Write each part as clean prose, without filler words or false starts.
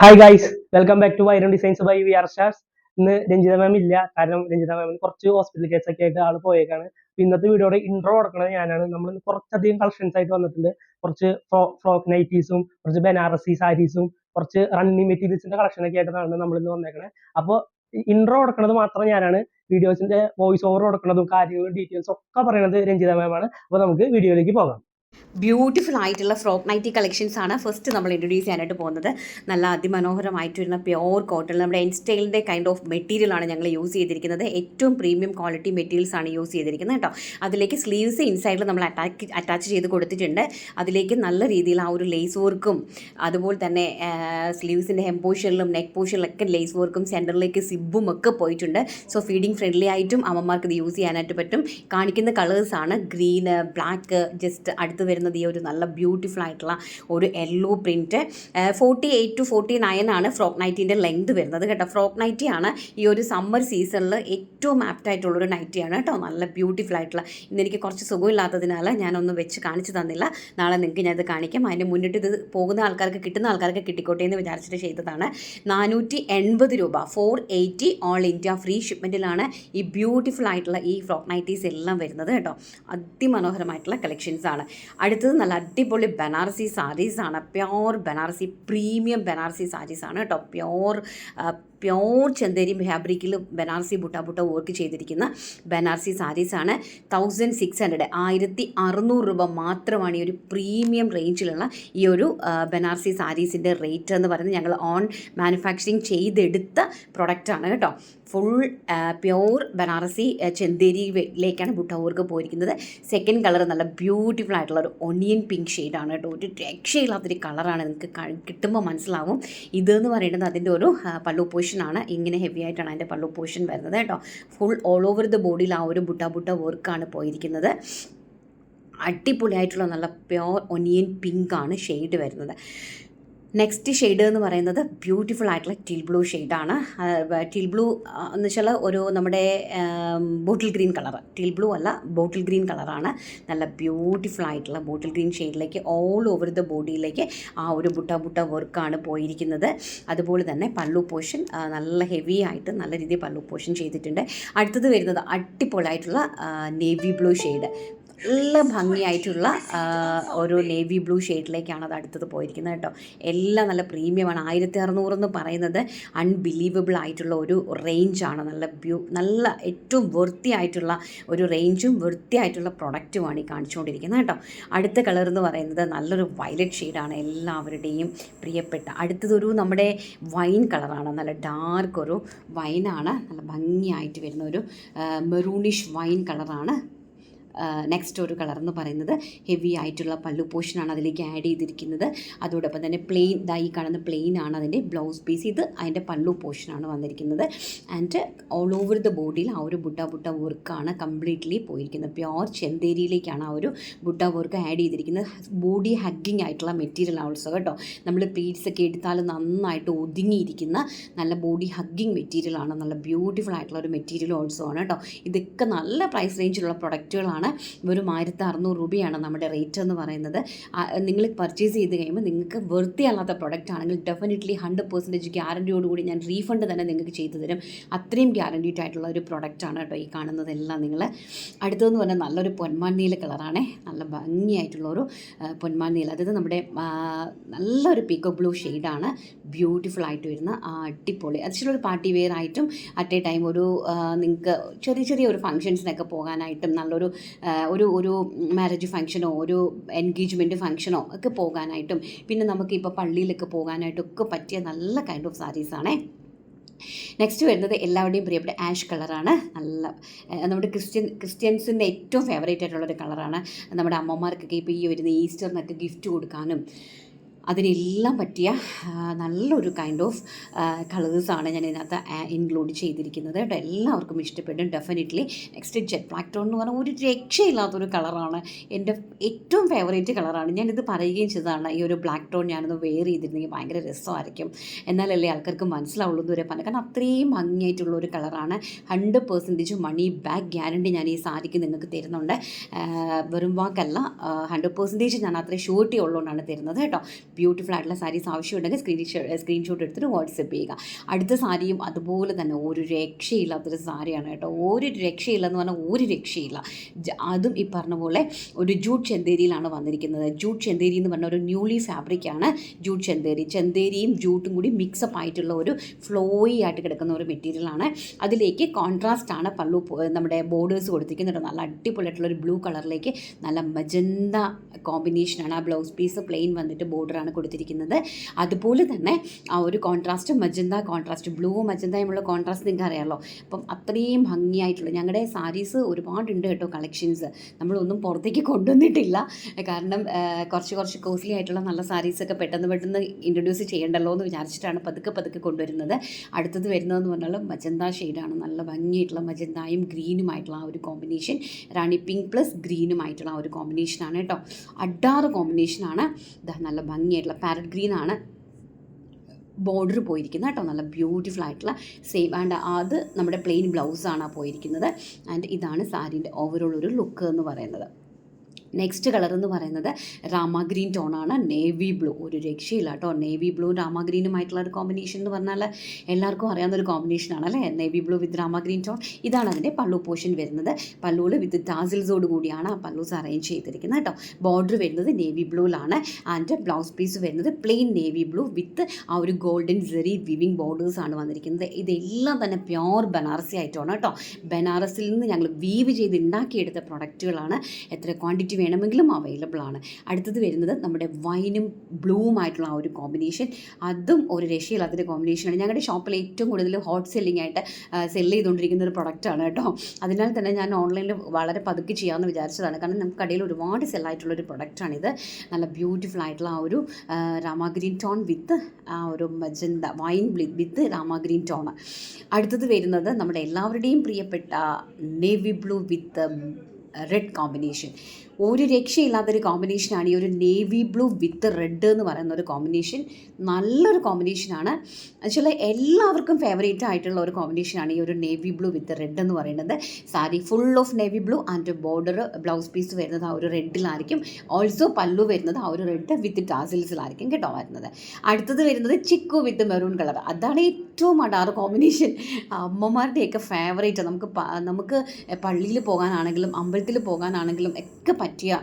Hi guys, welcome back to വൈറൺ designs by V R stars. ഇന്ന് രഞ്ജിത മാം ഇല്ല, കാരണം രഞ്ജിത മാമിന് കുറച്ച് ഹോസ്പിറ്റൽ കേസൊക്കെ ആയിട്ട് ആള് പോയേക്കാണ്. ഇന്നത്തെ വീഡിയോയുടെ ഇൻട്രോ കൊടുക്കുന്നത് ഞാനാണ്. നമ്മൾ കുറച്ചധികം കളക്ഷൻസ് ആയിട്ട് വന്നിട്ടുണ്ട്. കുറച്ച് ഫ്രോക്ക് നൈറ്റീസും കുറച്ച് ബനാറസി സാരീസും കുറച്ച് റണ്ണിങ് മെറ്റീരിയൽസിന്റെ കളക്ഷൻ ഒക്കെ ആയിട്ടാണ് നമ്മൾ ഇന്ന് വന്നേക്കണത്. അപ്പോൾ ഇൻട്രോ കൊടുക്കുന്നത് മാത്രം ഞാനാണ്. വീഡിയോസിന്റെ വോയിസ് ഓവർ കൊടുക്കുന്നതും കാര്യങ്ങളും ഡീറ്റെയിൽസും ഒക്കെ പറയുന്നത് രഞ്ജിത മാം ആണ്. അപ്പോൾ നമുക്ക് വീഡിയോയിലേക്ക് പോകാം. ബ്യൂട്ടിഫുൾ ആയിട്ടുള്ള ഫ്രോക്ക് നൈറ്റി കളക്ഷൻസ് ആണ് ഫസ്റ്റ് നമ്മൾ ഇൻട്രൊഡ്യൂസ് ചെയ്യാനായിട്ട് പോകുന്നത്. നല്ല അതിമനോഹരമായിട്ട് വരുന്ന പ്യോർ കോട്ടൺ, നമ്മുടെ എൻ സ്റ്റൈലിൻ്റെ കൈൻഡ് ഓഫ് മെറ്റീരിയൽ ആണ് ഞങ്ങൾ യൂസ് ചെയ്തിരിക്കുന്നത്. ഏറ്റവും പ്രീമിയം ക്വാളിറ്റി മെറ്റീരിയൽസ് ആണ് യൂസ് ചെയ്തിരിക്കുന്നത് കേട്ടോ. അതിലേക്ക് സ്ലീവ്സ് ഇൻസൈഡിൽ നമ്മൾ അറ്റാച്ച് ചെയ്ത് കൊടുത്തിട്ടുണ്ട്. അതിലേക്ക് നല്ല രീതിയിൽ ആ ഒരു ലേസ് വർക്കും അതുപോലെ തന്നെ സ്ലീവ്സിൻ്റെ ഹെം പോർഷനിലും നെക്ക് പോർഷനിലൊക്കെ ലേസ് വർക്കും സെൻറ്ററിലേക്ക് സിബും ഒക്കെ പോയിട്ടുണ്ട്. സോ ഫീഡിങ് ഫ്രണ്ട്ലി ആയിട്ടും അമ്മമാർക്ക് ഇത് യൂസ് ചെയ്യാനായിട്ട് പറ്റും. കാണിക്കുന്ന കളേഴ്സാണ് ഗ്രീന്, ബ്ലാക്ക്, ജസ്റ്റ് അടുത്ത് വരുന്നത് ഈ ഒരു നല്ല ബ്യൂട്ടിഫുൾ ആയിട്ടുള്ള ഒരു യെല്ലോ പ്രിൻറ്റ്. 48 to 49 ആണ് ഫ്രോക്ക് നൈറ്റിൻ്റെ ലെങ്ത് വരുന്നത് കേട്ടോ. ഫ്രോക്ക് നൈറ്റി ആണ് ഈ ഒരു സമ്മർ സീസണിൽ ഏറ്റവും ആപ്റ്റായിട്ടുള്ളൊരു നൈറ്റിയാണ് കേട്ടോ. നല്ല ബ്യൂട്ടിഫുൾ ആയിട്ടുള്ള. ഇന്നെനിക്ക് കുറച്ച് സുഖമില്ലാത്തതിനാൽ ഞാനൊന്നും വെച്ച് കാണിച്ചു തന്നില്ല. നാളെ നിങ്ങൾക്ക് ഞാനത് കാണിക്കാം. അതിന് മുന്നിട്ട് ഇത് പോകുന്ന ആൾക്കാർക്ക്, കിട്ടുന്ന ആൾക്കാർക്ക് കിട്ടിക്കോട്ടെ എന്ന് വിചാരിച്ചിട്ട് ചെയ്തതാണ്. 480 രൂപ, 480 ഓൾ ഇന്ത്യ ഫ്രീ ഷിപ്മെൻറ്റിലാണ് ഈ ബ്യൂട്ടിഫുൾ ആയിട്ടുള്ള ഈ ഫ്രോക്ക് നൈറ്റീസ് എല്ലാം വരുന്നത് കേട്ടോ. അതിമനോഹരമായിട്ടുള്ള കളക്ഷൻസ് ആണ്. അടുത്തത് നല്ല അടിപൊളി ബനാറസി സാരീസാണ്. പ്യോർ ബനാറസി, പ്രീമിയം ബനാറസി സാരീസാണ് കേട്ടോ. പ്യോർ ചന്ദേരി ഫാബ്രിക്കിൽ ബനാറസി ബുട്ട വർക്ക് ചെയ്തിരിക്കുന്ന ബനാറസി സാരീസാണ്. 1600, 1600 രൂപ മാത്രമാണ് ഈ ഒരു പ്രീമിയം റേഞ്ചിലുള്ള ഈ ഒരു ബനാറസി സാരീസിൻ്റെ റേറ്റ് എന്ന് പറയുന്നത്. ഞങ്ങൾ ഓൺ മാനുഫാക്ചറിങ് ചെയ്തെടുത്ത പ്രൊഡക്റ്റാണ് കേട്ടോ. ഫുൾ പ്യോർ ബനാറസി ചന്ദേരിയിലേക്കാണ് ബുട്ട വർക്ക് പോയിരിക്കുന്നത്. സെക്കൻഡ് കളർ നല്ല ബ്യൂട്ടിഫുൾ ആയിട്ടുള്ള ഒരു ഒണിയൻ പിങ്ക് ഷെയ്ഡാണ് കേട്ടോ. ഒരു രക്ഷയില്ലാത്തൊരു കളറാണ്, നിങ്ങൾക്ക് കിട്ടുമ്പോൾ മനസ്സിലാവും. ഇതെന്ന് പറയുന്നത് അതിൻ്റെ ഒരു പല്ലു പോർഷനാണ്. ഇങ്ങനെ ഹെവി ആയിട്ടാണ് അതിൻ്റെ പല്ലു പോർഷൻ വരുന്നത് കേട്ടോ. ഫുൾ ഓൾ ഓവർ ദ ബോഡിയിൽ ആ ഒരു ബുട്ട വർക്കാണ് പോയിരിക്കുന്നത്. അടിപൊളിയായിട്ടുള്ള നല്ല പ്യോർ ഒനിയൻ പിങ്ക് ആണ് ഷെയ്ഡ് വരുന്നത്. നെക്സ്റ്റ് ഷെയ്ഡ് എന്ന് പറയുന്നത് ബ്യൂട്ടിഫുൾ ആയിട്ടുള്ള ടീൽ ബ്ലൂ ഷെയ്ഡാണ്. ടീൽ ബ്ലൂ എന്ന് വെച്ചാൽ ഒരു നമ്മുടെ bottle green colour, teal blue അല്ല, ബോട്ടിൽ ഗ്രീൻ കളറാണ്. നല്ല ബ്യൂട്ടിഫുൾ ആയിട്ടുള്ള ബോട്ടിൽ ഗ്രീൻ ഷെയ്ഡിലേക്ക് ഓൾ ഓവർ ദ ബോഡിയിലേക്ക് ആ ഒരു ബുട്ട വർക്കാണ് പോയിരിക്കുന്നത്. അതുപോലെ തന്നെ പല്ലു പോർഷൻ നല്ല ഹെവി ആയിട്ട് നല്ല രീതിയിൽ പല്ലു പോർഷൻ ചെയ്തിട്ടുണ്ട്. അടുത്തത് വരുന്നത് അടിപൊളിയായിട്ടുള്ള നേവി ബ്ലൂ ഷെയ്ഡ്. നല്ല ഭംഗിയായിട്ടുള്ള ഒരു നേവി ബ്ലൂ ഷെയ്ഡിലേക്കാണ് അത് അടുത്തത് പോയിരിക്കുന്നത് കേട്ടോ. എല്ലാം നല്ല പ്രീമിയമാണ്. 1600 എന്ന് പറയുന്നത് അൺബിലീവബിൾ ആയിട്ടുള്ള ഒരു റേഞ്ചാണ്. നല്ല ഏറ്റവും വൃത്തിയായിട്ടുള്ള ഒരു റേഞ്ചും വൃത്തിയായിട്ടുള്ള പ്രൊഡക്റ്റുമാണ് ഈ കാണിച്ചുകൊണ്ടിരിക്കുന്നത് കേട്ടോ. അടുത്ത കളർ എന്ന് പറയുന്നത് നല്ലൊരു വയലറ്റ് ഷെയ്ഡാണ്, എല്ലാവരുടെയും പ്രിയപ്പെട്ട. അടുത്തതൊരു നമ്മുടെ വൈൻ കളറാണ്, നല്ല ഡാർക്ക് ഒരു വൈനാണ്. നല്ല ഭംഗിയായിട്ട് വരുന്ന ഒരു മെറൂണിഷ് വൈൻ കളറാണ്. നെക്സ്റ്റ് ഒരു കളർ എന്ന് പറയുന്നത് ഹെവി ആയിട്ടുള്ള പല്ലു പോർഷനാണ് അതിലേക്ക് ആഡ് ചെയ്തിരിക്കുന്നത്. അതോടൊപ്പം തന്നെ പ്ലെയിൻ, ഈ കാണുന്ന പ്ലെയിൻ ആണ് അതിൻ്റെ ബ്ലൗസ് പീസ്. ഇത് അതിൻ്റെ പല്ലു പോർഷനാണ് വന്നിരിക്കുന്നത്. ആൻഡ് ഓൾ ഓവർ ദ ബോഡിയിൽ ആ ഒരു ബുട്ട വർക്കാണ് കംപ്ലീറ്റ്ലി പോയിരിക്കുന്നത്. പ്യോർ ചെന്തേരിയിലേക്കാണ് ആ ഒരു ബുട്ട വർക്ക് ആഡ് ചെയ്തിരിക്കുന്നത്. ബോഡി ഹഗ്ഗിങ് ആയിട്ടുള്ള മെറ്റീരിയൽ ഓൾസോ കേട്ടോ. നമ്മൾ പ്ലീറ്റ്സ് ഒക്കെ എടുത്താൽ നന്നായിട്ട് ഒതുങ്ങിയിരിക്കുന്ന നല്ല ബോഡി ഹഗ്ഗിങ് മെറ്റീരിയലാണ്. നല്ല ബ്യൂട്ടിഫുൾ ആയിട്ടുള്ള ഒരു മെറ്റീരിയൽ ഓൾസോ ആണ് കേട്ടോ. ഇതൊക്കെ നല്ല പ്രൈസ് റേഞ്ചിലുള്ള പ്രൊഡക്റ്റുകളാണ്. വെറും 1600 രൂപയാണ് നമ്മുടെ റേറ്റ് എന്ന് പറയുന്നത്. നിങ്ങൾ പർച്ചേസ് ചെയ്ത് കഴിയുമ്പോൾ നിങ്ങൾക്ക് വൃത്തിയല്ലാത്ത പ്രൊഡക്റ്റ് ആണെങ്കിൽ ഡെഫിനറ്റ്ലി 100% ഗ്യാരണ്ടിയോടുകൂടി ഞാൻ റീഫണ്ട് തന്നെ നിങ്ങൾക്ക് ചെയ്തു തരും. അത്രയും ഗ്യാരണ്ടീഡ് ആയിട്ടുള്ള ഒരു പ്രൊഡക്റ്റാണ് കേട്ടോ ഈ കാണുന്നതെല്ലാം. നിങ്ങൾ അടുത്തതെന്ന് പറഞ്ഞാൽ നല്ലൊരു പൊന്മാൻ നീല കളറാണേ. നല്ല ഭംഗിയായിട്ടുള്ളൊരു പൊന്മാൻ നീല. അതായത് നമ്മുടെ നല്ലൊരു പീക്കോ ബ്ലൂ ഷെയ്ഡാണ്. ബ്യൂട്ടിഫുൾ ആയിട്ട് വരുന്ന അടിപൊളി. അതിലൊരു ഒരു പാർട്ടി വെയർ ആയിട്ടും അറ്റ് എ ടൈം ഒരു നിങ്ങൾക്ക് ചെറിയ ഒരു ഫങ്ഷൻസിനൊക്കെ പോകാനായിട്ടും നല്ലൊരു ഒരു മാരേജ് ഫംഗ്ഷനോ ഒരു എൻഗേജ്മെൻറ്റ് ഫംഗ്ഷനോ ഒക്കെ പോകാനായിട്ടും പിന്നെ നമുക്കിപ്പോൾ പള്ളിയിലൊക്കെ പോകാനായിട്ടൊക്കെ പറ്റിയ നല്ല കൈൻഡ് ഓഫ് സാരീസാണേ. നെക്സ്റ്റ് വരുന്നത് എല്ലാവരുടെയും പ്രിയപ്പെട്ട ആഷ് കളറാണ്. നല്ല നമ്മുടെ ക്രിസ്ത്യൻസിൻ്റെ ഏറ്റവും ഫേവറേറ്റ് ആയിട്ടുള്ളൊരു കളറാണ്. നമ്മുടെ അമ്മമാർക്കൊക്കെ ഇപ്പോൾ ഈ വരുന്ന ഈസ്റ്ററിനൊക്കെ ഗിഫ്റ്റ് കൊടുക്കാനും അതിനെല്ലാം പറ്റിയ നല്ലൊരു കൈൻഡ് ഓഫ് കളേഴ്സാണ് ഞാൻ ഇതിനകത്ത് ഇൻക്ലൂഡ് ചെയ്തിരിക്കുന്നത് കേട്ടോ. എല്ലാവർക്കും ഇഷ്ടപ്പെടും definitely. Next jet black tone എന്ന് പറഞ്ഞാൽ ഒരു രക്ഷയില്ലാത്തൊരു കളറാണ്. എൻ്റെ ഏറ്റവും ഫേവറേറ്റ് കളറാണ്. ഞാനിത് പറയുകയും ചെയ്തതാണ്. ഈ ഒരു ബ്ലാക്ക് ടോൺ ഞാനൊന്ന് വെയർ ചെയ്തിരുന്നെങ്കിൽ ഭയങ്കര രസമായിരിക്കും, എന്നാലല്ലേ ആൾക്കാർക്ക് മനസ്സിലാവുള്ളൂ എന്ന് വരെ പറഞ്ഞു. കാരണം അത്രയും ഭംഗിയായിട്ടുള്ളൊരു കളറാണ്. 100% മണി ബാക്ക് ഗ്യാരണ്ടി ഞാൻ ഈ സാരിക്ക് നിങ്ങൾക്ക് തരുന്നുണ്ട്. വെറും വാക്കല്ല, 100% ഞാൻ അത്രയും ഷൂരിറ്റി ഉള്ളതുകൊണ്ടാണ് തരുന്നത് കേട്ടോ. ബ്യൂട്ടിഫുൾ ആയിട്ടുള്ള സാരീസ് ആവശ്യമുണ്ടെങ്കിൽ സ്ക്രീൻഷോട്ട് എടുത്തിട്ട് വാട്സപ്പ് ചെയ്യുക. അടുത്ത സാരിയും അതുപോലെ തന്നെ ഒരു രക്ഷയില്ലാത്തൊരു സാരിയാണ് കേട്ടോ. ഒരു രക്ഷയില്ലെന്ന് പറഞ്ഞാൽ ഒരു രക്ഷയില്ല. അതും ഈ പറഞ്ഞ പോലെ ഒരു ജൂട്ട് ചെന്തേരിയിലാണ് വന്നിരിക്കുന്നത്. ജൂട്ട് ചെന്തേരി എന്ന് പറഞ്ഞ ഒരു ന്യൂലി ഫാബ്രിക്കാണ് ജൂട്ട് ചെന്തേരി. ചെന്തേരിയും ജൂട്ടും കൂടി മിക്സപ്പ് ആയിട്ടുള്ള ഒരു ഫ്ലോയി ആയിട്ട് കിടക്കുന്ന ഒരു മെറ്റീരിയലാണ്. അതിലേക്ക് കോൺട്രാസ്റ്റ് ആണ് പല്ലു നമ്മുടെ ബോർഡേഴ്സ് കൊടുത്തിരിക്കുന്നത്. നല്ല അടിപൊളിയായിട്ടുള്ള ഒരു ബ്ലൂ കളറിലേക്ക് നല്ല മജന്ത കോമ്പിനേഷനാണ്. ആ ബ്ലൗസ് പീസ് പ്ലെയിൻ വന്നിട്ട് ബോർഡറാണ് കൊടുത്തിരിക്കുന്നത്. അതുപോലെ തന്നെ ആ ഒരു കോൺട്രാസ്റ്റ് മജന്ത കോൺട്രാസ്റ്റ് ബ്ലൂ മജന്തയുമുള്ള കോൺട്രാസ്റ്റ് നിങ്ങൾക്ക് അറിയാമല്ലോ. അപ്പം അത്രയും ഭംഗിയായിട്ടുള്ള ഞങ്ങളുടെ സാരീസ് ഒരുപാടുണ്ട് കേട്ടോ കളക്ഷൻസ്. നമ്മളൊന്നും പുറത്തേക്ക് കൊണ്ടുവന്നിട്ടില്ല, കാരണം കുറച്ച് കോസ്റ്റ്ലി ആയിട്ടുള്ള നല്ല സാരീസൊക്കെ പെട്ടെന്ന് ഇൻട്രൊഡ്യൂസ് ചെയ്യണ്ടല്ലോ എന്ന് വിചാരിച്ചിട്ടാണ് പതുക്കെ കൊണ്ടുവരുന്നത്. അടുത്തത് വരുന്നതെന്ന് പറഞ്ഞാൽ മജന്ത ഷെയ്ഡാണ്. നല്ല ഭംഗിയായിട്ടുള്ള മജന്തയും ഗ്രീനുമായിട്ടുള്ള ആ ഒരു കോമ്പിനേഷൻ, റാണി പിങ്ക് പ്ലസ് ഗ്രീനുമായിട്ടുള്ള ആ ഒരു കോമ്പിനേഷനാണ് കേട്ടോ. അഡാറ് കോമ്പിനേഷനാണ്. ഇതാ നല്ല ഭംഗിയായിട്ടുള്ള പാരറ്റ് ഗ്രീനാണ് ബോർഡർ പോയിരിക്കുന്നത് കേട്ടോ. നല്ല ബ്യൂട്ടിഫുൾ ആയിട്ടുള്ള സെയിം ആൻഡ് അത് നമ്മുടെ പ്ലെയിൻ ബ്ലൗസാണ് പോയിരിക്കുന്നത്. ആൻഡ് ഇതാണ് സാരീൻ്റെ ഓവറോൾ ഒരു ലുക്ക് എന്ന് പറയുന്നത്. നെക്സ്റ്റ് കളർ എന്ന് പറയുന്നത് രാമ ഗ്രീൻ ടോണാണ്. നേവി ബ്ലൂ ഒരു രക്ഷയില്ല കേട്ടോ. നേവി ബ്ലൂ രാമ ഗ്രീനുമായിട്ടുള്ള ഒരു കോമ്പിനേഷൻ എന്ന് പറഞ്ഞാൽ എല്ലാവർക്കും അറിയാവുന്നൊരു കോമ്പിനേഷനാണ് അല്ലേ, നേവി ബ്ലൂ വിത്ത് രാമ ഗ്രീൻ ടോൺ. ഇതാണ് അതിൻ്റെ പല്ലു പോർഷൻ വരുന്നത്. പല്ലുവിൽ വിത്ത് ടാസിൽസോട് കൂടിയാണ് ആ പല്ലൂസ് അറേഞ്ച് ചെയ്തിരിക്കുന്നത് കേട്ടോ. ബോർഡർ വരുന്നത് നേവി ബ്ലൂവിലാണ്. ആൻഡ് ബ്ലൗസ് പീസ് വരുന്നത് പ്ലെയിൻ നേവി ബ്ലൂ വിത്ത് ആ ഒരു ഗോൾഡൻ സെറി വിവിങ് ബോർഡേഴ്സാണ് വന്നിരിക്കുന്നത്. ഇതെല്ലാം തന്നെ പ്യോർ ബനാറസി ആയിട്ടാണ് കേട്ടോ. ബനാറസിൽ നിന്ന് ഞങ്ങൾ വീവ് ചെയ്ത് ഉണ്ടാക്കിയെടുത്ത പ്രൊഡക്റ്റുകളാണ്. എത്ര ക്വാണ്ടിറ്റി വേണമെങ്കിലും അവൈലബിൾ ആണ്. അടുത്തത് വരുന്നത് നമ്മുടെ വൈനും ബ്ലൂവുമായിട്ടുള്ള ആ ഒരു കോമ്പിനേഷൻ, അതും ഒരു രക്ഷയില്ലാത്തൊരു കോമ്പിനേഷനാണ്. ഞങ്ങളുടെ ഷോപ്പിൽ ഏറ്റവും കൂടുതൽ ഹോട്ട് സെല്ലിംഗ് ആയിട്ട് സെല്ല് ചെയ്തുകൊണ്ടിരിക്കുന്ന ഒരു പ്രൊഡക്റ്റാണ് കേട്ടോ. അതിനാൽ തന്നെ ഞാൻ ഓൺലൈനിൽ വളരെ പതുക്കെ ചെയ്യാമെന്ന് വിചാരിച്ചതാണ്, കാരണം നമുക്ക് കടയിൽ ഒരുപാട് സെല്ലായിട്ടുള്ളൊരു പ്രൊഡക്റ്റാണിത്. നല്ല ബ്യൂട്ടിഫുൾ ആയിട്ടുള്ള ആ ഒരു രാമ ഗ്രീൻ ടോൺ വിത്ത് ആ ഒരു മജന്ത വൈൻ വിത്ത് രാമ ഗ്രീൻ ടോൺ. അടുത്തത് വരുന്നത് നമ്മുടെ എല്ലാവരുടെയും പ്രിയപ്പെട്ട navy blue with red combination. ഒരു രക്ഷയില്ലാത്തൊരു കോമ്പിനേഷനാണ് ഈ ഒരു നേവി ബ്ലൂ വിത്ത് റെഡ് എന്ന് പറയുന്ന ഒരു കോമ്പിനേഷൻ. നല്ലൊരു കോമ്പിനേഷനാണ്. ആക്ച്വലി എല്ലാവർക്കും ഫേവറേറ്റ് ആയിട്ടുള്ള ഒരു കോമ്പിനേഷനാണ് ഈ ഒരു നേവി ബ്ലൂ വിത്ത് റെഡ് എന്ന് പറയുന്നത്. Sari full of navy blue and border blouse piece വരുന്നത് ആ ഒരു റെഡിലായിരിക്കും. ഓൾസോ പല്ലു വരുന്നത് ആ ഒരു റെഡ് വിത്ത് ടാസിൽസിലായിരിക്കും കേട്ടോ വരുന്നത്. അടുത്തത് വരുന്നത് ചിക്കു വിത്ത് മെറൂൺ കളർ. അതാണ് ഏറ്റവും അടാറ് കോമ്പിനേഷൻ. അമ്മമാരുടെയൊക്കെ ഫേവറേറ്റ്. നമുക്ക് പള്ളിയിൽ പോകാനാണെങ്കിലും അമ്പലത്തിൽ പോകാനാണെങ്കിലും ഒക്കെ പറ്റിയ,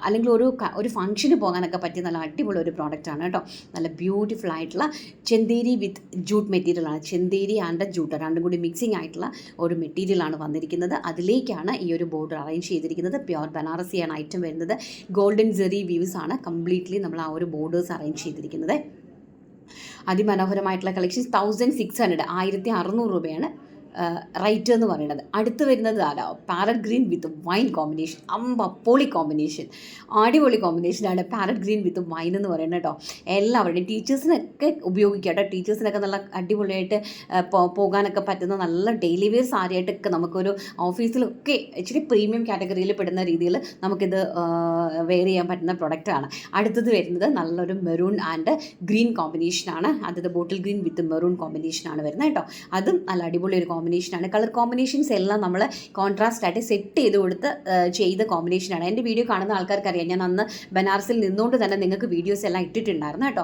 അല്ലെങ്കിൽ ഒരു ഫംഗ്ഷന് പോകാനൊക്കെ പറ്റിയ നല്ല അടിപൊളി ഒരു പ്രോഡക്റ്റാണ് കേട്ടോ. നല്ല ബ്യൂട്ടിഫുൾ ആയിട്ടുള്ള ചെന്തേരി വിത്ത് ജൂട്ട് മെറ്റീരിയലാണ്. ചെന്തേരി ആൻഡ് ജൂട്ട് രണ്ടും കൂടി മിക്സിങ് ആയിട്ടുള്ള ഒരു മെറ്റീരിയലാണ് വന്നിരിക്കുന്നത്. അതിലേക്കാണ് ഈ ഒരു ബോർഡർ അറേഞ്ച് ചെയ്തിരിക്കുന്നത്. പ്യോർ ബനാറസിയാണ് ഐറ്റം വരുന്നത്. ഗോൾഡൻ സെറി വീവ്സ് ആണ് കംപ്ലീറ്റ്ലി നമ്മൾ ആ ഒരു ബോർഡേഴ്സ് അറേഞ്ച് ചെയ്തിരിക്കുന്നത്. അതിമനോഹരമായിട്ടുള്ള കളക്ഷൻസ് 1600 1600 രൂപയാണ് റൈറ്റ് എന്ന് പറയുന്നത്. അടുത്ത് വരുന്നത് ആരാ, പാരറ്റ് ഗ്രീൻ വിത്ത് വൈൻ കോമ്പിനേഷൻ. പൊളി കോമ്പിനേഷൻ, അടിപൊളി കോമ്പിനേഷനാണ് പാരറ്റ് ഗ്രീൻ വിത്ത് വൈൻ എന്ന് പറയുന്നത് കേട്ടോ. എല്ലാവരുടെയും ടീച്ചേഴ്സിനൊക്കെ ഉപയോഗിക്കാം കേട്ടോ. ടീച്ചേഴ്സിനൊക്കെ നല്ല അടിപൊളിയായിട്ട് പോകാനൊക്കെ പറ്റുന്ന നല്ല ഡെയിലി വെയർ സാരിയായിട്ടൊക്കെ നമുക്കൊരു ഓഫീസിലൊക്കെ ഇച്ചിരി പ്രീമിയം കാറ്റഗറിയിൽ പെടുന്ന രീതിയിൽ നമുക്കിത് വെയർ ചെയ്യാൻ പറ്റുന്ന പ്രൊഡക്റ്റാണ്. അടുത്തത് വരുന്നത് നല്ലൊരു മെറൂൺ ആൻഡ് ഗ്രീൻ കോമ്പിനേഷനാണ്. അത് ബോട്ടിൽ ഗ്രീൻ വിത്ത് മെറൂൺ കോമ്പിനേഷനാണ് വരുന്നത് കേട്ടോ. അതും നല്ല അടിപൊളി ഒരു കോമ്പിനേഷനാണ്. കളർ കോമ്പിനേഷൻസ് എല്ലാം നമ്മൾ കോൺട്രാസ്റ്റ് ആയിട്ട് സെറ്റ് ചെയ്ത് കൊടുത്ത് ചെയ്ത കോമ്പിനേഷനാണ്. എൻ്റെ വീഡിയോ കാണുന്ന ആൾക്കാർക്കറിയാം, ഞാൻ അന്ന് ബനാറസിൽ നിന്നുകൊണ്ട് തന്നെ നിങ്ങൾക്ക് വീഡിയോസ് എല്ലാം ഇട്ടിട്ടുണ്ടായിരുന്നു കേട്ടോ.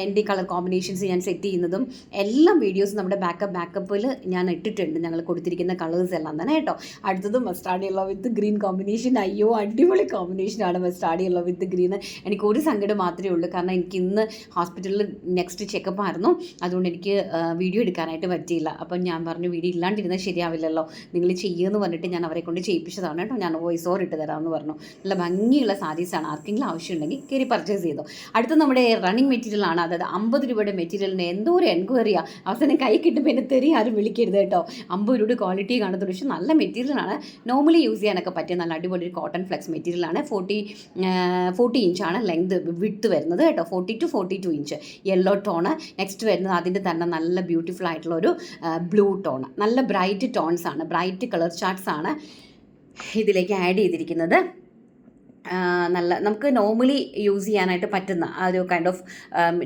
എൻ്റെ കളർ കോമ്പിനേഷൻസ് ഞാൻ സെറ്റ് ചെയ്യുന്നതും എല്ലാം വീഡിയോസ് നമ്മുടെ ബാക്കപ്പിൽ ഞാൻ ഇട്ടിട്ടുണ്ട്, ഞങ്ങൾ കൊടുത്തിരിക്കുന്ന കളേഴ്സ് എല്ലാം തന്നെ കേട്ടോ. അടുത്തത് മസ്റ്റാർഡ് യെല്ലോ വിത്ത് ഗ്രീൻ കോമ്പിനേഷൻ. അയ്യോ അടിപൊളി കോമ്പിനേഷനാണ് മസ്റ്റാർഡ് യെല്ലോ വിത്ത് ഗ്രീൻ. എനിക്ക് ഒരു സങ്കടം മാത്രമേ ഉള്ളൂ, കാരണം എനിക്ക് ഇന്ന് ഹോസ്പിറ്റലിൽ നെക്സ്റ്റ് ചെക്കപ്പ് ആയിരുന്നു, അതുകൊണ്ട് എനിക്ക് വീഡിയോ എടുക്കാനായിട്ട് പറ്റിയില്ല. അപ്പം ഞാൻ പറഞ്ഞു വീഡിയോ ഇല്ലാണ്ടിരുന്നാൽ ശരിയാവില്ലല്ലോ, നിങ്ങൾ ചെയ്യുമെന്ന് പറഞ്ഞിട്ട് ഞാൻ അവരെ കൊണ്ട് ചെയ്യിപ്പിച്ചതാണ് കേട്ടോ. ഞാൻ വോയിസ് ഓവർ ഇട്ട് തരാമെന്ന് പറഞ്ഞു. നല്ല ഭംഗിയുള്ള സാരീസാണ്, ആർക്കെങ്കിലും ആവശ്യമുണ്ടെങ്കിൽ കയറി പർച്ചേസ് ചെയ്തോ. അടുത്ത നമ്മുടെ റണ്ണിങ് മെറ്റീരിയലാണ്. അതായത് 50 രൂപയുടെ മെറ്റീരിയലിന് എന്തോ ഒരു എൻക്വയറിയാ, അവസാനം കൈ കിട്ടുമ്പോൾ എന്നെ തെറി ആരും വിളിക്കരുത് കേട്ടോ. 50 രൂപയുടെ ക്വാളിറ്റി കാണത്തുള്ളൂ, പക്ഷേ നല്ല മെറ്റീരിയലാണ്. നോർമലി യൂസ് ചെയ്യാനൊക്കെ പറ്റിയ നല്ല അടിപൊളി കോട്ടൺ ഫ്ലെക്സ് മെറ്റീരിയലാണ്. 40 ഇഞ്ചാണ് ലെങ്ത് വിഡ്ത്ത് വരുന്നത് കേട്ടോ. 40 to 42 inch yellow tone. Next വരുന്നത് അതിൻ്റെ തന്നെ നല്ല ബ്യൂട്ടിഫുൾ ആയിട്ടുള്ള ഒരു ബ്ലൂ ടോൺ. നല്ല ബ്രൈറ്റ് ടോൺസ് ആണ്, ബ്രൈറ്റ് കളർ ചാർട്ട്സ് ആണ് ഇതിലേക്ക് ആഡ് ചെയ്തിരിക്കുന്നത്. നല്ല നമുക്ക് നോർമലി യൂസ് ചെയ്യാനായിട്ട് പറ്റുന്ന ആ ഒരു കൈൻഡ് ഓഫ്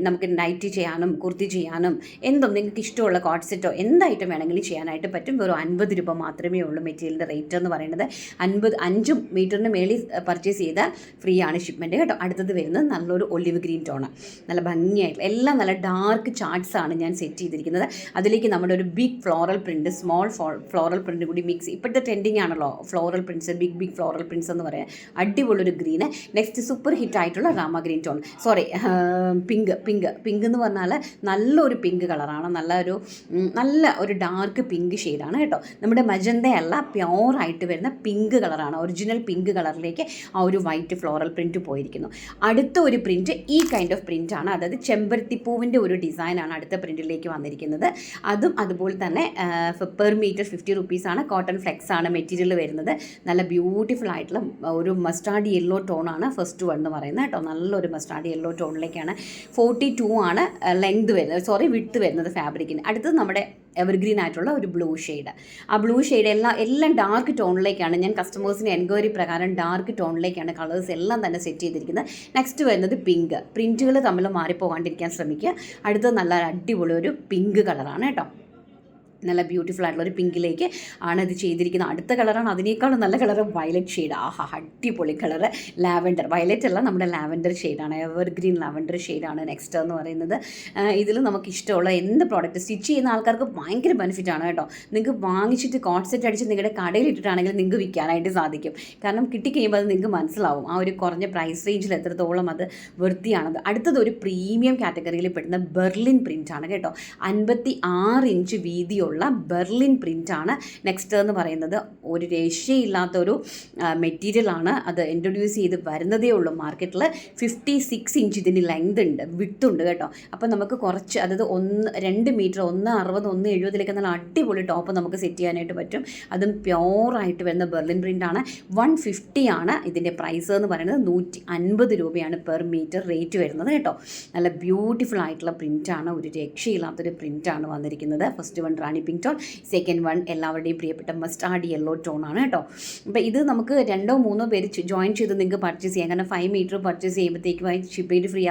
നമുക്ക് നൈറ്റി ചെയ്യാനും കുർത്തി ചെയ്യാനും എന്തും നിങ്ങൾക്ക് ഇഷ്ടമുള്ള കോട്ട് സെറ്റോ എന്തായിട്ടും വേണമെങ്കിലും ചെയ്യാനായിട്ട് പറ്റും. വെറും 50 രൂപ മാത്രമേ ഉള്ളൂ മെറ്റീരിയലിൻ്റെ റേറ്റ് എന്ന് പറയുന്നത്. 5 മീറ്ററിന് മേളിൽ പർച്ചേസ് ചെയ്താൽ ഫ്രീ ആണ് ഷിപ്മെൻറ്റ് കേട്ടോ. അടുത്തത് വരുന്നത് നല്ലൊരു ഒലിവ് ഗ്രീൻ ടോണ്, നല്ല ഭംഗിയായിട്ടുള്ള എല്ലാം നല്ല ഡാർക്ക് ചാർട്ട്സ് ആണ് ഞാൻ സെറ്റ് ചെയ്തിരിക്കുന്നത്. അതിലേക്ക് നമ്മുടെ ഒരു big floral print, small floral print കൂടി മിക്സ്. ഇപ്പോഴത്തെ ട്രെൻഡിങ് ആണല്ലോ floral prints, big floral prints എന്ന് പറയാൻ. അടിപൊളി ഗ്രീന്. നെക്സ്റ്റ് സൂപ്പർ ഹിറ്റ് ആയിട്ടുള്ള രാമ ഗ്രീൻ ടോൺ, പിങ്ക് എന്ന് പറഞ്ഞാൽ നല്ലൊരു പിങ്ക് കളറാണ്, നല്ല ഒരു ഡാർക്ക് പിങ്ക് ഷെയ്ഡാണ് കേട്ടോ. നമ്മുടെ മജന്തയല്ല, പ്യോറായിട്ട് വരുന്ന പിങ്ക് കളറാണ്. ഒറിജിനൽ പിങ്ക് കളറിലേക്ക് ആ ഒരു വൈറ്റ് ഫ്ലോറൽ പ്രിൻറ്റ് പോയിരിക്കുന്നു. അടുത്ത ഒരു പ്രിൻറ്റ് ഈ കൈൻഡ് ഓഫ് പ്രിൻ്റ് ആണ്, അതായത് ചെമ്പരത്തിപ്പൂവിൻ്റെ ഒരു ഡിസൈനാണ് അടുത്ത പ്രിൻറ്റിലേക്ക് വന്നിരിക്കുന്നത്. അതും അതുപോലെ തന്നെ പെർ മീറ്റർ 50 റുപ്പീസാണ്. കോട്ടൺ ഫ്ലെക്സ് ആണ് മെറ്റീരിയൽ വരുന്നത്. നല്ല ബ്യൂട്ടിഫുൾ ആയിട്ടുള്ള ഒരു മസ്റ്റാർഡ് യെല്ലോ ടോണാണ് ഫസ്റ്റ് വൺ എന്ന് പറയുന്നത് കേട്ടോ. നല്ലൊരു മസ്റ്റാർഡ് യെല്ലോ ടോണിലേക്കാണ്. 42 ആണ് ലെങ്ത് വരുന്നത്, വിഡ്ത്ത് വരുന്നത് ഫാബ്രിക്കിന്. അടുത്തത് നമ്മുടെ എവർഗ്രീൻ ആയിട്ടുള്ള ഒരു ബ്ലൂ ഷെയ്ഡ്. ആ ബ്ലൂ ഷെയ്ഡ് എല്ലാം ഡാർക്ക് ടോണിലേക്കാണ്. ഞാൻ കസ്റ്റമേഴ്സിന് എൻക്വയറി പ്രകാരം ഡാർക്ക് ടോണിലേക്കാണ് കളേഴ്സ് എല്ലാം തന്നെ സെറ്റ് ചെയ്തിരിക്കുന്നത്. നെക്സ്റ്റ് വരുന്നത് പിങ്ക്. പ്രിൻറ്റുകൾ തമ്മിൽ മാറിപ്പോകാണ്ടിരിക്കാൻ ശ്രമിക്കുക. അടുത്തത് നല്ല അടിപൊളി ഒരു പിങ്ക് കളറാണ് കേട്ടോ. നല്ല ബ്യൂട്ടിഫുൾ ആയിട്ടുള്ള ഒരു പിങ്കിലേക്ക് ആണ് ഇത് ചെയ്തിരിക്കുന്നത്. അടുത്ത കളറാണ് അതിനേക്കാളും നല്ല കളറ് വയലറ്റ് ഷെയ്ഡ്. അടിപൊളി കളറ്. ലാവൻഡർ, വയലറ്റ് അല്ല, നമ്മുടെ ലാവൻഡർ ഷെയ്ഡാണ്, എവർഗ്രീൻ ലാവൻഡർ ഷെയ്ഡാണ് നെക്സ്റ്റ് എന്ന് പറയുന്നത്. ഇതിൽ നമുക്ക് ഇഷ്ടമുള്ള എന്ത് പ്രോഡക്റ്റ് സ്റ്റിച്ച് ചെയ്യുന്ന ആൾക്കാർക്ക് ഭയങ്കര ബെനിഫിറ്റാണ് കേട്ടോ. നിങ്ങൾക്ക് വാങ്ങിച്ചിട്ട് കോട്ട് സെറ്റ് അടിച്ച് നിങ്ങളുടെ കടയിൽ ഇട്ടിട്ടാണെങ്കിൽ നിങ്ങൾക്ക് വിൽക്കാനായിട്ട് സാധിക്കും. കാരണം കിട്ടിക്കഴിയുമ്പോൾ അത് നിങ്ങൾക്ക് മനസ്സിലാവും ആ ഒരു കുറഞ്ഞ പ്രൈസ് റേഞ്ചിൽ എത്രത്തോളം അത് വൃത്തിയാണത്. അടുത്തത് ഒരു പ്രീമിയം കാറ്റഗറിയിൽ പെടുന്ന ബെർലിൻ പ്രിൻ്റാണ് കേട്ടോ. 56 ഇഞ്ച് വീതിയോ ബെർലിൻ പ്രിൻ്റാണ് നെക്സ്റ്റ് എന്ന് പറയുന്നത്. ഒരു രക്ഷയില്ലാത്തൊരു മെറ്റീരിയലാണ്. അത് ഇൻട്രൊഡ്യൂസ് ചെയ്ത് വരുന്നതേ ഉള്ളൂ മാർക്കറ്റിൽ. 56 ഇഞ്ച് ഇതിന് ലെങ്ത് ഉണ്ട്, വിഡ്ത്ത് ഉണ്ട് കേട്ടോ. അപ്പോൾ നമുക്ക് കുറച്ച്, അതായത് 2 മീറ്റർ 160 170 നല്ല അടിപൊളി ടോപ്പ് നമുക്ക് സെറ്റ് ചെയ്യാനായിട്ട് പറ്റും. അതും പ്യോറായിട്ട് വരുന്ന ബെർലിൻ പ്രിൻ്റാണ്. 150 ആണ് ഇതിൻ്റെ പ്രൈസ് എന്ന് പറയുന്നത്. 150 രൂപയാണ് പെർ മീറ്റർ റേറ്റ് വരുന്നത് കേട്ടോ. നല്ല ബ്യൂട്ടിഫുൾ ആയിട്ടുള്ള പ്രിൻ്റാണ്, ഒരു രക്ഷയില്ലാത്തൊരു പ്രിൻ്റാണ് വന്നിരിക്കുന്നത്. ഫസ്റ്റ് വൺ റാണി പിങ്ക് ടോൺ, സെക്കൻഡ് വൺ എല്ലാവരുടെയും പ്രിയപ്പെട്ട മസ്റ്റാർഡ് യെല്ലോ ടോൺ ആണ് കേട്ടോ. അപ്പോൾ ഇത് നമുക്ക് 2 or 3 പേര് ജോയിൻ ചെയ്ത് നിങ്ങൾക്ക് പർച്ചേസ് ചെയ്യാം. കാരണം 5 മീറ്റർ പർച്ചേസ് ചെയ്യുമ്പോഴത്തേക്കുമായി ഷിപ്പിംഗ് ഫ്രീ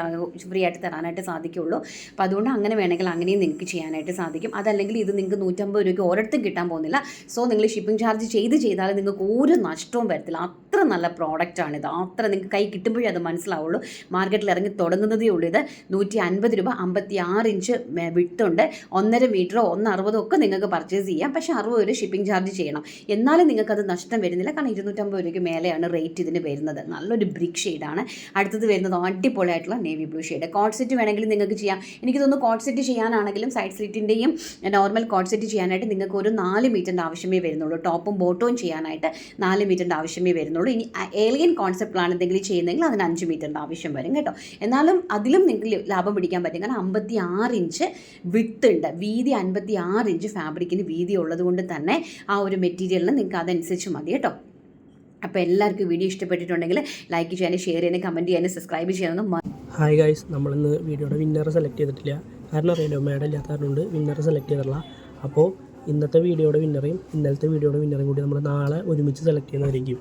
ആയിട്ട് തരാനായിട്ട് സാധിക്കുള്ളൂ. അപ്പോൾ അതുകൊണ്ട് അങ്ങനെ വേണമെങ്കിൽ അങ്ങനെയും നിങ്ങൾക്ക് ചെയ്യാനായിട്ട് സാധിക്കും. അതല്ലെങ്കിൽ ഇത് നിങ്ങൾക്ക് 150 രൂപയ്ക്ക് ഒരിടത്തും കിട്ടാൻ പോകുന്നില്ല. സോ നിങ്ങൾ ഷിപ്പിംഗ് ചാർജ് ചെയ്താൽ നിങ്ങൾക്ക് ഒരു നഷ്ടവും വരത്തില്ല. അത്ര നല്ല പ്രോഡക്റ്റാണിത്. അത്ര നിങ്ങൾക്ക് കൈ കിട്ടുമ്പോഴേ അത് മനസ്സിലാവുള്ളൂ. മാർക്കറ്റിൽ ഇറങ്ങി തുടങ്ങുന്നതേ ഉള്ളൂ. ഇത് 150 രൂപ, 56 ഇഞ്ച് വിഡ്ത്തുണ്ട്. 1.5 മീറ്ററോ 160 ഒക്കെ നിങ്ങൾക്ക് പർച്ചേസ് ചെയ്യാം. പക്ഷേ 60 രൂപ ഷിപ്പിംഗ് ചാർജ് ചെയ്യണം. എന്നാലും നിങ്ങൾക്കത് നഷ്ടം വരുന്നില്ല. കാരണം 250 രൂപയ്ക്ക് മേലെയാണ് റേറ്റ് ഇതിന് വരുന്നത്. നല്ലൊരു ബ്രിക്ക് ഷെയ്ഡാണ്. അടുത്തത് വരുന്നത് അടിപൊളിയായിട്ടുള്ള navy blue shade. Coat set വേണമെങ്കിൽ നിങ്ങൾക്ക് ചെയ്യാം. എനിക്ക് തോന്നുന്നു കോട്ട് സെറ്റ് ചെയ്യാനാണെങ്കിലും സൈഡ് സ്ലിറ്റിൻ്റെയും നോർമൽ കോട്ട് സെറ്റ് ചെയ്യാനായിട്ട് നിങ്ങൾക്ക് ഒരു 4 മീറ്ററിൻ്റെ ആവശ്യമേ വരുന്നുള്ളൂ. ടോപ്പും ബോട്ടവും ചെയ്യാനായിട്ട് 4 മീറ്ററിൻ്റെ ആവശ്യമേ വരുന്നുള്ളൂ. ഇനി ഏലിയൻ കോൺസെപ്റ്റിലാണ് എന്തെങ്കിലും ചെയ്യുന്നതെങ്കിൽ അതിന് 5 മീറ്ററിൻ്റെ ആവശ്യം വരും കേട്ടോ. എന്നാലും അതിലും നിങ്ങൾക്ക് ലാഭം പിടിക്കാൻ പറ്റും. കാരണം 56 ഇഞ്ച് വിഡ്ത്ത് ഉണ്ട്, വീതി 56 ഇഞ്ച് ഫാബ്രിക്കിന് വീതി ഉള്ളത് കൊണ്ട് തന്നെ ആ ഒരു മെറ്റീരിയലിന് നിങ്ങൾക്ക് അതനുസരിച്ച് മതി കേട്ടോ. അപ്പോൾ എല്ലാവർക്കും വീഡിയോ ഇഷ്ടപ്പെട്ടിട്ടുണ്ടെങ്കിൽ ലൈക്ക് ചെയ്യാനും ഷെയർ ചെയ്യാനും കമൻറ്റ് ചെയ്യാനും സബ്സ്ക്രൈബ് ചെയ്യാനും. ഹായ് ഗൈസ്, നമ്മളിന്ന് വീഡിയോയുടെ വിന്നറെ സെലക്ട് ചെയ്തിട്ടില്ല. കാരണം അറിയാലോ, മേഡം ഇല്ലാത്ത കാരണമുണ്ട് വിന്നറെ സെലക്ട് ചെയ്തിട്ടില്ല. അപ്പോൾ ഇന്നത്തെ വീഡിയോയുടെ വിന്നറേയും ഇന്നലത്തെ വീഡിയോയുടെ വിന്നറേയും കൂടി നമ്മൾ നാളെ ഒരുമിച്ച് സെലക്ട് ചെയ്യുന്നതായിരിക്കും.